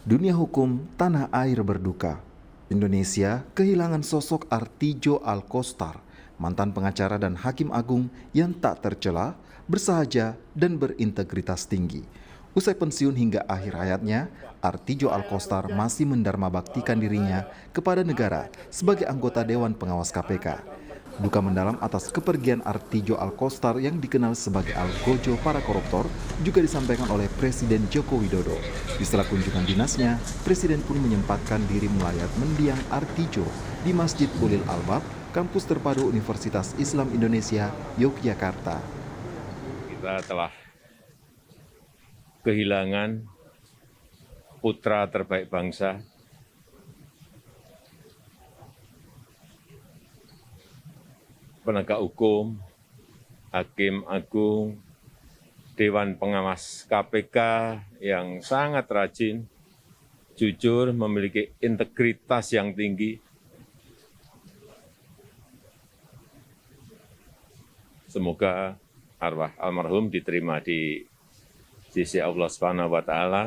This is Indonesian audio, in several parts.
Dunia hukum tanah air berduka. Indonesia kehilangan sosok Artidjo Alkostar, mantan pengacara dan hakim agung yang tak tercela, bersahaja, dan berintegritas tinggi. Usai pensiun hingga akhir hayatnya, Artidjo Alkostar masih mendharmabaktikan dirinya kepada negara sebagai anggota Dewan Pengawas KPK. Duka mendalam atas kepergian Artidjo Alkostar yang dikenal sebagai Algojo para koruptor juga disampaikan oleh Presiden Joko Widodo. Di setelah kunjungan dinasnya, Presiden pun menyempatkan diri melayat mendiang Artidjo di Masjid Ulil Albab, kampus terpadu Universitas Islam Indonesia, Yogyakarta. Kita telah kehilangan putra terbaik bangsa, penegak hukum, hakim agung, Dewan Pengawas KPK yang sangat rajin, jujur, memiliki integritas yang tinggi. Semoga arwah almarhum diterima di sisi Allah Subhanahu wa Ta'ala,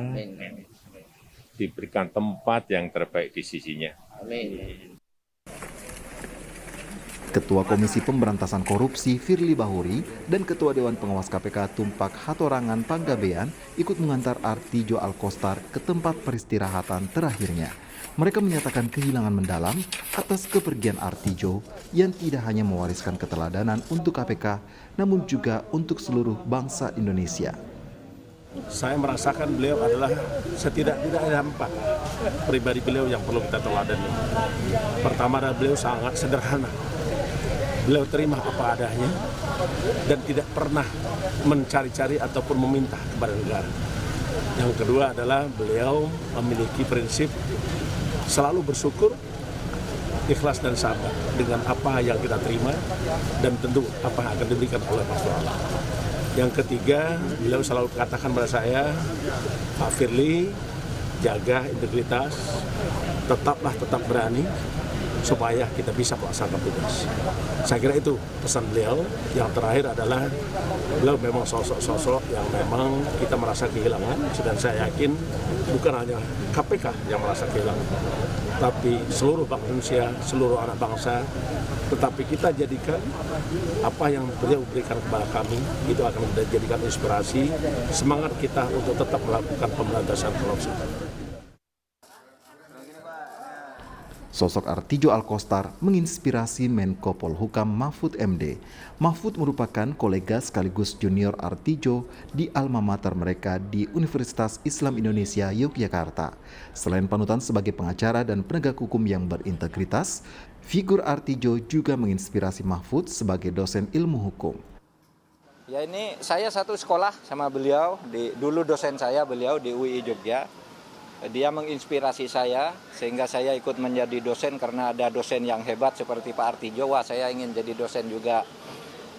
diberikan tempat yang terbaik di sisinya. Amin. Ketua Komisi Pemberantasan Korupsi Firly Bahuri dan Ketua Dewan Pengawas KPK Tumpak Hatorangan Panggabean ikut mengantar Artidjo Alkostar ke tempat peristirahatan terakhirnya. Mereka menyatakan kehilangan mendalam atas kepergian Artidjo yang tidak hanya mewariskan keteladanan untuk KPK, namun juga untuk seluruh bangsa Indonesia. Saya merasakan beliau adalah setidak-tidaknya ada 4 pribadi beliau yang perlu kita teladani. Pertama adalah beliau sangat sederhana. Beliau terima apa adanya dan tidak pernah mencari-cari ataupun meminta kepada negara. Yang kedua adalah beliau memiliki prinsip selalu bersyukur, ikhlas dan sabar dengan apa yang kita terima dan tentu apa yang akan diberikan oleh Allah. Yang ketiga, beliau selalu katakan pada saya, Pak Firly, jaga integritas, tetap berani, supaya kita bisa melaksanakan tugas. Saya kira itu pesan beliau. Yang terakhir adalah beliau memang sosok-sosok yang memang kita merasa kehilangan, dan saya yakin bukan hanya KPK yang merasa kehilangan, tapi seluruh bangsa Indonesia, seluruh anak bangsa. Tetapi kita jadikan apa yang beliau berikan kepada kami, itu akan menjadikan inspirasi, semangat kita untuk tetap melakukan pemberantasan korupsi. Sosok Artidjo Alkostar menginspirasi Menko Polhukam Mahfud MD. Mahfud merupakan kolega sekaligus junior Artidjo di alma mater mereka di Universitas Islam Indonesia Yogyakarta. Selain panutan sebagai pengacara dan penegak hukum yang berintegritas, figur Artidjo juga menginspirasi Mahfud sebagai dosen ilmu hukum. Ya, ini saya satu sekolah sama beliau, dulu dosen saya beliau di UI Jogja. Dia menginspirasi saya sehingga saya ikut menjadi dosen karena ada dosen yang hebat seperti Pak Artidjo. Wah, saya ingin jadi dosen juga.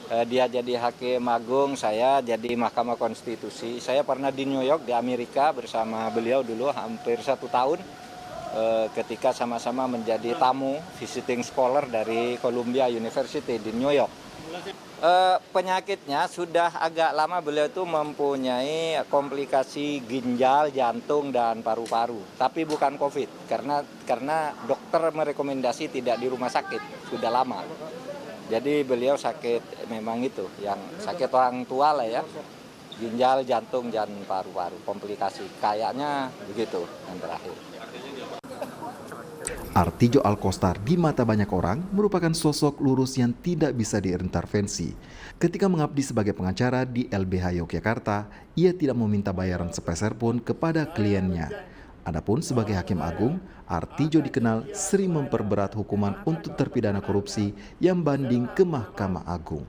Dia jadi hakim agung, saya jadi Mahkamah Konstitusi. Saya pernah di New York di Amerika bersama beliau dulu hampir 1 tahun ketika sama-sama menjadi tamu visiting scholar dari Columbia University di New York. Penyakitnya sudah agak lama beliau itu mempunyai komplikasi ginjal, jantung, dan paru-paru. Tapi bukan COVID, karena dokter merekomendasi tidak di rumah sakit, sudah lama. Jadi beliau sakit memang itu, yang sakit orang tua lah ya. Ginjal, jantung, dan paru-paru, komplikasi. Kayaknya begitu yang terakhir. Artidjo Alkostar di mata banyak orang merupakan sosok lurus yang tidak bisa diintervensi. Ketika mengabdi sebagai pengacara di LBH Yogyakarta, ia tidak meminta bayaran sepeser pun kepada kliennya. Adapun sebagai hakim agung, Artidjo dikenal sering memperberat hukuman untuk terpidana korupsi yang banding ke Mahkamah Agung.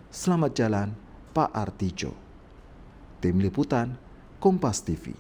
Selamat jalan, Pak Artidjo. Tim Liputan, Kompas TV.